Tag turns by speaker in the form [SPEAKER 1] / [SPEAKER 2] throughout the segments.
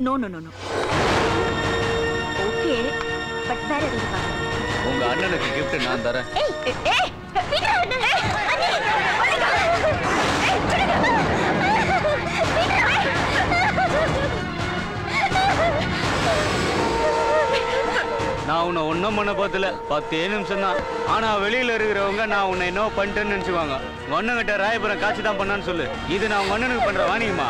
[SPEAKER 1] No no no no. Okay, but வேற எதுவும் பார்க்கலாம்.
[SPEAKER 2] உங்க அண்ணனுக்கு gift நான் தரேன்.
[SPEAKER 1] ஏய் ஏய் விடு அண்ணே. அண்ணே விடுங்க. ஏய் விடுங்க.
[SPEAKER 2] நான் உன்னை ஒன்றும் பண்ண போதில்ல, 10 நிமிஷம் தான். ஆனா வெளியில இருக்கிறவங்க நான் உன்னை என்ன பண்ணிட்டேன்னு நினைச்சுவாங்க. உங்க அண்ணங்கிட்ட ராயபுரம் காட்சி தான் பண்ணான்னு சொல்லு. இது நான் உங்க அண்ணனுக்கு பண்ற வாணியம்மா.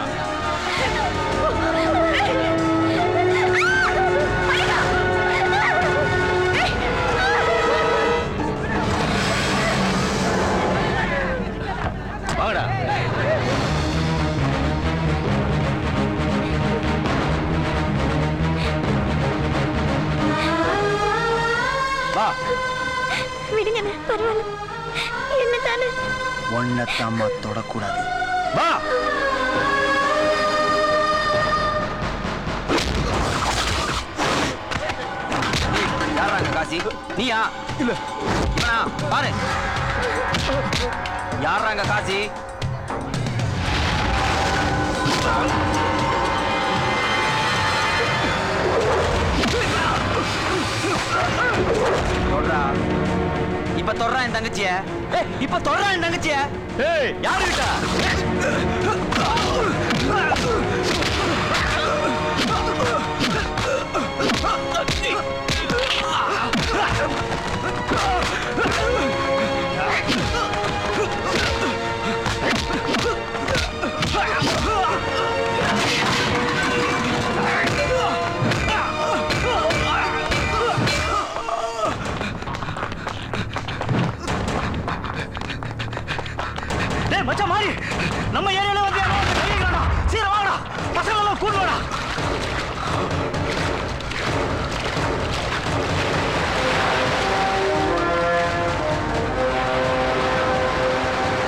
[SPEAKER 2] வாங்கடா. வா.
[SPEAKER 1] விடுங்க பரவாயில்ல. என்ன தானே
[SPEAKER 3] ஒன்ன தாமா தொடக்கூடாது.
[SPEAKER 2] வா.
[SPEAKER 3] யாராங்க காசி? நீயா? இல்ல இவனா? பாரு. யாராங்க காசி? இப்ப தொடரா என் தங்கச்சிய. இப்ப தொடரா என் தங்கச்சிய.
[SPEAKER 2] ஏய் யாரு கிட்ட? மச்சான் மாறி நம்ம ஏரியால வந்து யாரோ கையேங்கடா. சீக்கிரம் வாங்கடா. பசங்க எல்லாம் கூடு வாடா.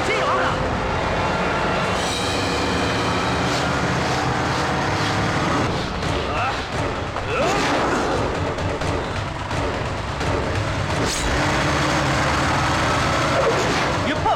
[SPEAKER 2] சீக்கிரம் வாங்கடா. இப்போ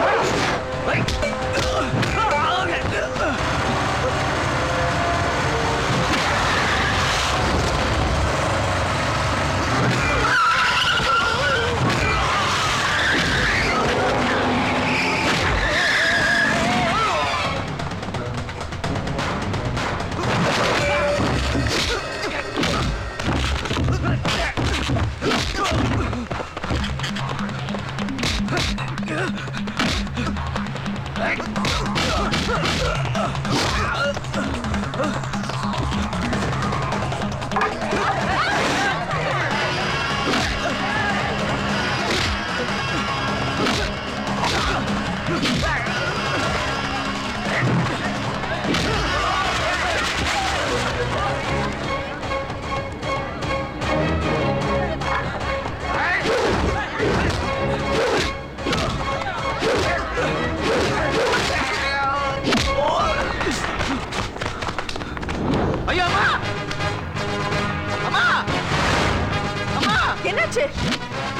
[SPEAKER 1] என்னாச்சு?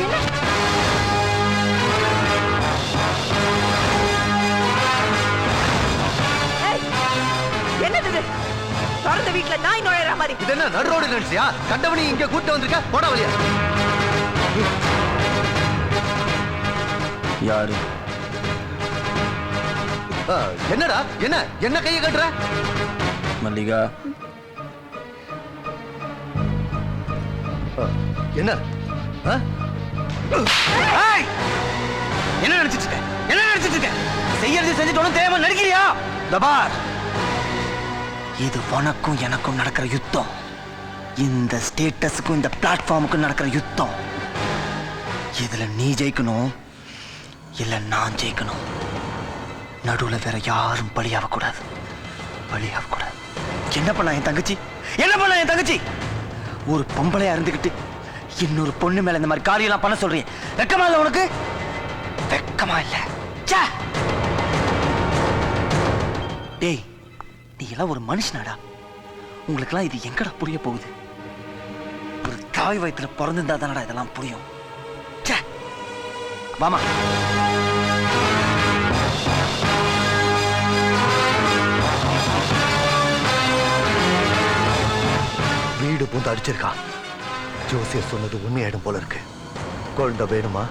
[SPEAKER 1] என்ன? என்னது? திறந்த வீட்டுல நாய் நுழையிற மாதிரி.
[SPEAKER 3] இது என்ன நடு ரோடு நினைச்சியா? கண்டவனி இங்க கூட்டு வந்திருக்க. போட வழியா. யாரு? என்னடா? என்ன என்ன கையை கட்டுற? மல்லிகா. என்ன என்ன நினைச்சிட்டு இருக்க? என்ன நினைச்சிட்டு இருக்க? செய்யறது செஞ்சுட்டு தேவை நடிக்கிறியா? தபார், இது உனக்கும் எனக்கும் நடக்கிற யுத்தம். இந்த ஸ்டேட்டஸுக்கும் இந்த பிளாட்ஃபார்முக்கும் நடக்கிற யுத்தம். இதுல நீ ஜெயிக்கணும் இல்ல நான் ஜெயிக்கணும். நடுவுல வேற யாரும் பலியாக கூடாது. பலியாக கூடாது. என்ன பண்ண என் தங்கச்சி? என்ன பண்ண என் தங்கச்சி? ஒரு பொம்பளையா இருந்துகிட்டு இன்னொரு பொண்ணு மேல இந்த மாதிரி காரியெல்லாம் பண்ண சொல்றீங்க. வெக்கமா இல்ல உனக்கு? வெக்கமா இல்ல? டேய், நீ எல்லாம் ஒரு மனுஷனாடா. உங்களுக்கெல்லாம் இது எங்கடா புரிய போகுது? ஒரு தாய் வயித்துல பிறந்திருந்தா தானடா இதெல்லாம் புரியும். வாமா.
[SPEAKER 4] வீடு பூந்து அடிச்சிருக்கான். ஜோசியர் சொன்னது உண்மையாயிடும் போல இருக்கு. குழந்தை வேணுமா?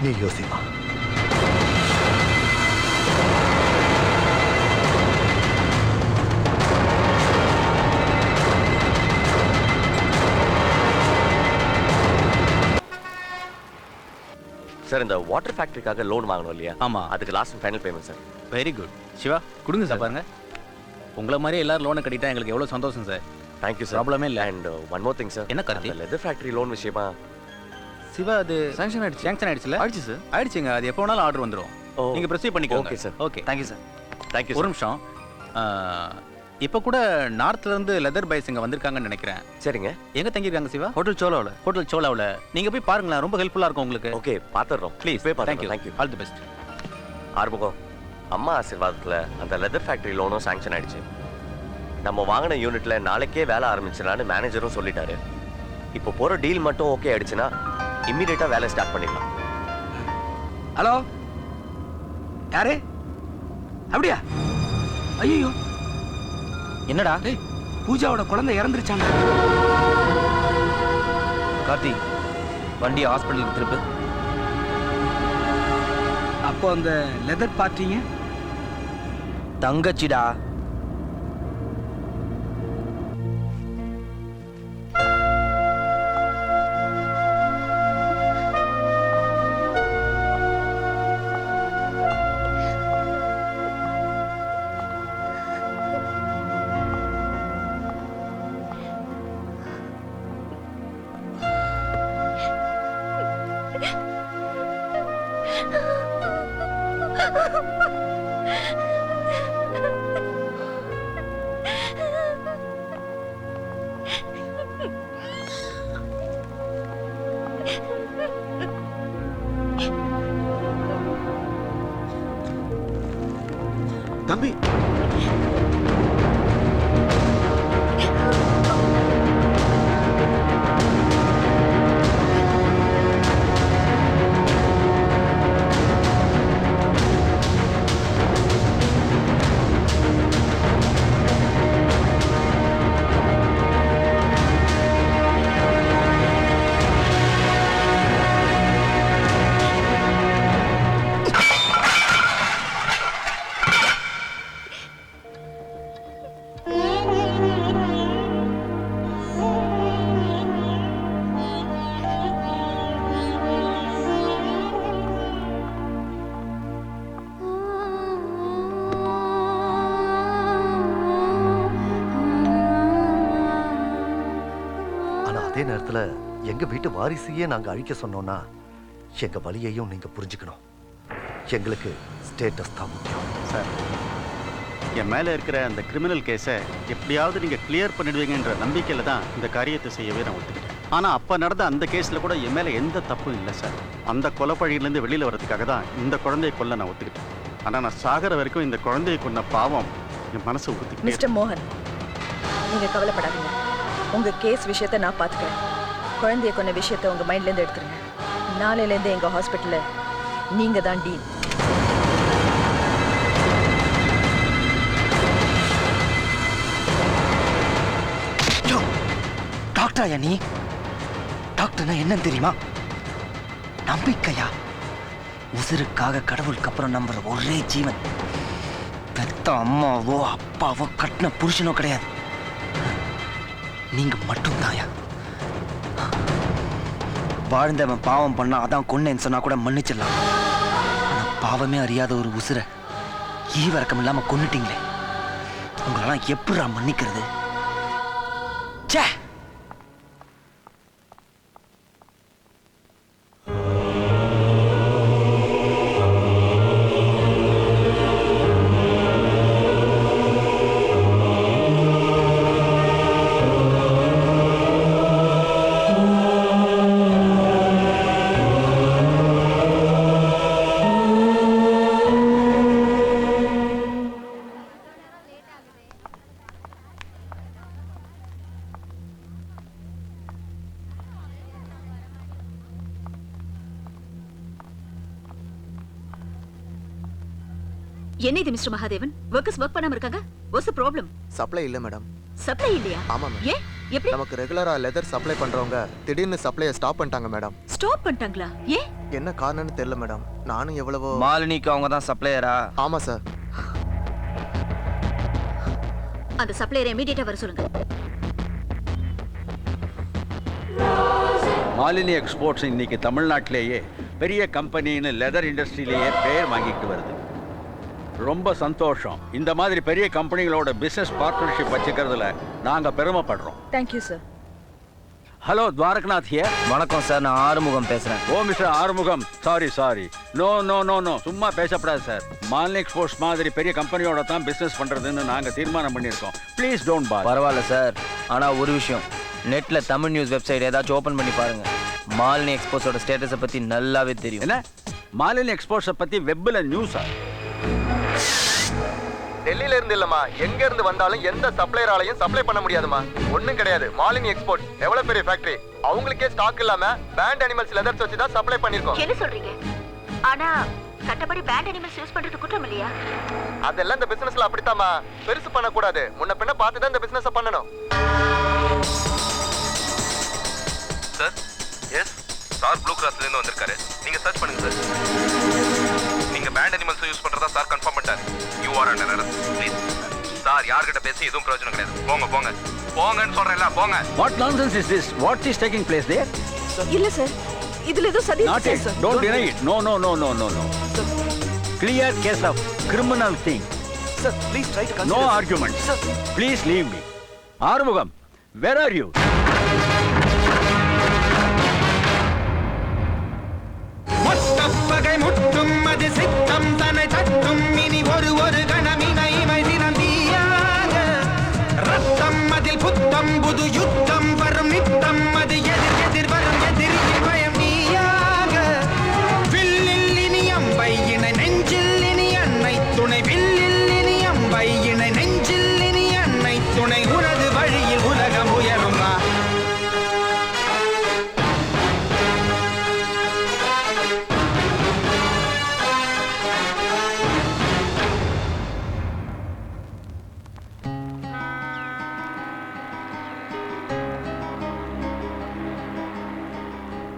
[SPEAKER 4] நீ யோசிமா.
[SPEAKER 5] சார் இந்த வாட்டர் ஃபேக்டரிக்காக லோன் வாங்கணும் இல்லையா?
[SPEAKER 2] ஆமா.
[SPEAKER 5] அதுக்கு last final payment sir.
[SPEAKER 2] Very good. Siva கொடுங்க சார். பாருங்க, உங்களை மாதிரி எல்லாரும் லோனை கட்டிட்டா எங்களுக்கு எவ்வளோ சந்தோஷம் சார்.
[SPEAKER 5] Thank you sir.
[SPEAKER 2] ப்ராப்ளமே இல்லை.
[SPEAKER 5] And one more thing sir.
[SPEAKER 2] என்ன கார்த்தி?
[SPEAKER 5] லெதர் ஃபேக்டரி லோன் விஷயமா
[SPEAKER 2] சிவா அது சாங்ஷன் ஆயிடுச்சுல?
[SPEAKER 5] ஆயிடுச்சு சார்.
[SPEAKER 2] ஆயிடுச்சுங்க. அது எப்போ வேணாலும் ஆர்டர் வந்துடும்.
[SPEAKER 5] ஓ.
[SPEAKER 2] நீங்க ப்ரொசீட் பண்ணிக்கோங்க.
[SPEAKER 5] Okay sir.
[SPEAKER 2] Okay.
[SPEAKER 5] Thank you sir. Thank you
[SPEAKER 2] ஒரு
[SPEAKER 5] சார்.
[SPEAKER 2] நிமிஷம். இப்போ கூட நார்த்ல இருந்து லெதர் பைஸ் இங்க வந்திருக்காங்கன்னு நினைக்கிறேன்.
[SPEAKER 5] சரிங்க.
[SPEAKER 2] எங்க தங்கியிருக்காங்க சிவா?
[SPEAKER 5] ஹோட்டல் சோலாவில்.
[SPEAKER 2] ஹோட்டல் சோலாவில். நீங்க போய் பாருங்களேன், ரொம்ப ஹெல்ப்ஃபுல்லா இருக்கும் உங்களுக்கு.
[SPEAKER 5] ஓகே, பார்த்துடுறோம்.
[SPEAKER 2] ப்ளீஸ்.
[SPEAKER 5] போய்
[SPEAKER 2] தேங்க்யூ.
[SPEAKER 5] பார்த்துறோம். Thank you.
[SPEAKER 2] All the best.
[SPEAKER 5] Arumugam, அம்மா ஆசீர்வாதத்தில் அந்த லெதர் ஃபேக்டரி லோனும் சாங்ஷன் ஆயிடுச்சு. நம்ம வாங்கின யூனிட்ல நாளைக்கே வேலை ஆரம்பிச்சிடலான்னு மேனேஜரும் சொல்லிட்டாரு. இப்போ போகிற டீல் மட்டும் ஓகே ஆயிடுச்சுன்னா இம்மீடியட்டாக வேலை ஸ்டார்ட் பண்ணிடலாம்.
[SPEAKER 3] ஹலோ, யாரு? அப்படியா? ஐயோ,
[SPEAKER 2] என்னடா?
[SPEAKER 3] பூஜாவோட குழந்தை இறந்துருச்சாங்க.
[SPEAKER 2] கார்த்தி, வண்டியை ஹாஸ்பிட்டலுக்கு திருப்பு.
[SPEAKER 3] அப்போ அந்த லெதர் பார்ட்டிங்க
[SPEAKER 2] தங்கச்சிடா.
[SPEAKER 4] தம்பி, அதே நேரத்துல எங்க வீட்டு வாரிசையே நாங்க அழிக்க சொன்னோம்னா எங்க வலியையும் நீங்க புரிஞ்சுக்கணும். எங்களுக்கு ஸ்டேட்டஸ் தான் முக்கியம்.
[SPEAKER 6] சார், என் மேலே இருக்கிற அந்த கிரிமினல் கேஸை எப்படியாவது நீங்கள் கிளியர் பண்ணிடுவீங்கன்ற நம்பிக்கையில் தான் இந்த காரியத்தை செய்யவே நான் ஒத்துக்கிட்டேன். ஆனால் அப்போ நடந்த அந்த கேஸில் கூட என் மேலே எந்த தப்பும் இல்லை சார். அந்த கொலைப்பழியிலேருந்து வெளியில் வர்றதுக்காக தான் இந்த குழந்தையை கொல்ல நான் ஒத்துக்கிட்டேன். ஆனால் நான் சாகிற வரைக்கும் இந்த குழந்தையை கொன்ன பாவம் என் மனசை உறுத்திக்கிட்டே இருக்கு.
[SPEAKER 7] மிஸ்டர் மோகன், நீங்க கவலைப்படாதீங்க. உங்க கேஸ் விஷயத்தை நான் பார்த்துக்கிறேன். குழந்தைய கொன்ன விஷயத்தை உங்க மைண்ட்ல இருந்து எடுத்துருங்க. நாளையில இருந்து எங்க ஹாஸ்பிட்டல்ல நீங்க தான் டீன்.
[SPEAKER 3] டாக்டரா நீ? டாக்டர்னா என்னன்னு தெரியுமா? நம்பிக்கையா? உசுருக்காக கடவுளுக்கு அப்புறம் நம்புற ஒரே ஜீவன். பெத்த அம்மாவோ அப்பாவோ கட்டின புருஷனோ கிடையாது, நீங்க மட்டும்தாயா. வாழ்ந்தவன் பாவம் பண்ணா அதான் கொன்னேன்னு சொன்னா கூட மன்னிச்சிடலாம். ஆனா பாவமே அறியாத ஒரு உசுரை ஈவரக்கம் இல்லாம கொன்னுட்டீங்களே, உங்களெல்லாம் எப்படா மன்னிக்கிறது? ச்சே!
[SPEAKER 1] என்ன இது மிஸ்டர் மகாதேவன்? ஒர்க்கர்ஸ் ஒர்க் பண்ணாம இருக்காங்க. What's the problem?
[SPEAKER 8] சப்ளை இல்ல மேடம்.
[SPEAKER 1] சப்ளை இல்லையா?
[SPEAKER 8] ஆமா மேடம்.
[SPEAKER 1] ஏன் எப்படி
[SPEAKER 8] நமக்கு ரெகுலரா லெதர் சப்ளை பண்றவங்க திடீர்னு சப்ளையை ஸ்டாப் பண்ணிட்டாங்க மேடம்.
[SPEAKER 1] ஸ்டாப் பண்ணிட்டாங்களா? ஏன்?
[SPEAKER 8] என்ன காரணம்னு தெரியல மேடம். நானும் எவ்வளவோ.
[SPEAKER 3] மாலினிக்கு அவங்க தான் சப்ளையரா?
[SPEAKER 8] ஆமா சார்.
[SPEAKER 1] அந்த சப்ளையரை இமிடியேட்டா வர சொல்லுங்க.
[SPEAKER 9] மாலினி எக்ஸ்போர்ட்ஸ் இன்னைக்கு தமிழ்நாட்டிலேயே பெரிய கம்பெனின்னு லெதர் இண்டஸ்ட்ரியிலேயே பேர் வாங்கிட்டு வருது. ரொம்ப சந்தோஷம். இந்த மாதிரி பெரிய கம்பெனிகளோட பிசினஸ் பார்ட்னர்ஷிப் வச்சுக்கிறதுல நாங்க பெருமைப்படுறோம்.
[SPEAKER 7] Thank you sir.
[SPEAKER 9] Hello Dwarakanath here.
[SPEAKER 3] வணக்கம் சார், நான் ஆறுமுகம் பேசுறேன்.
[SPEAKER 9] Oh mister Arumugam, sorry. No no no no சும்மா பேசப்படாது சார். மாலினி எக்ஸ்போர்ட்ஸ் மாதிரி பெரிய கம்பெனியோட தான் பிசினஸ் பண்றதுன்னு நாங்க தீர்மானம் பண்ணியிருக்கோம். ப்ளீஸ் டோன்ட் பார்.
[SPEAKER 3] பரவாயில்ல சார், ஆனா ஒரு விஷயம், நெட்ல தமிழ் நியூஸ் வெப்சைட் ஏதாச்சும் ஓபன் பண்ணி பாருங்க. மாலினி எக்ஸ்போர்ட்ஸோட ஸ்டேட்டஸை பத்தி நல்லாவே தெரியும்.
[SPEAKER 9] என்ன மாலினி எக்ஸ்போர்ட்ஸை பத்தி வெப்ல நியூஸா?
[SPEAKER 8] டெல்லியில இருந்து இல்லம்மா, எங்க இருந்து வந்தாலும் எந்த சப்ளையராலையும் சப்ளை பண்ண முடியாதுமா. ஒண்ணும் கிடையாது. மாலினி எக்ஸ்போர்ட் எவ்வளவு பெரிய ஃபேக்டரி, அவங்களுக்கே ஸ்டாக் இல்லாம பேண்ட் அனிமல்ஸ் லெதர்ஸ் வச்சு தான் சப்ளை பண்ணிருக்கோம்.
[SPEAKER 1] என்ன சொல்றீங்க? ஆனா கட்டப்படி பேண்ட் அனிமல்ஸ் யூஸ் பண்றது குற்றம் இல்லையா?
[SPEAKER 8] அதெல்லாம் இந்த பிசினஸ்ல அப்படித்தாம்மா. பெருசு பண்ண கூடாது, முன்ன பின்ன பார்த்து தான் இந்த பிசினஸ் பண்ணணும்.
[SPEAKER 10] சார், எஸ் சார் ப்ளூ கிராஸ்ல இருந்து வந்திருக்காரு. நீங்க சர்ச் பண்ணுங்க சார். நீங்க பேண்ட் அனிமல்ஸ் யூஸ் பண்றதா சார் கன்ஃபார்ம் பண்ணிட்டாரு. You are under arrest. Please sir, யார்கிட்ட பேசி எதுவும் பிரயோஜனம் கிடையாது. போங்கன்னு சொல்றேன்ல, போங்க.
[SPEAKER 9] What nonsense is this? What is taking place there?
[SPEAKER 7] இல்ல சார், இதுல ஏதோ சதி
[SPEAKER 9] Not it. Don't deny it. No. Clear case of criminal thing.
[SPEAKER 8] Sir, please try to consider.
[SPEAKER 9] No argument. Please leave me. Arumugam, where are you?
[SPEAKER 11] பகை முட்டும் அது சித்தம் தன்னை தட்டும் இனி ஒரு கணமினை தினந்தியாக ரத்தம் அதில் புத்தம் புது யுத்தம் வரும் நித்தம் அது எதிர் வரும் எதிரியின் பயம் நீயாக வில்லில் இனி அம்பை இணை நெஞ்சில் இனி அன்னை துணை வில்லில் இனி அம்பை இணை நெஞ்சில் இனி அன்னை துணை உனது வழியில் உலகம் உயருமா.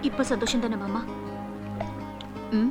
[SPEAKER 1] இப்ப சந்தோஷம் தானே மாமா? ம்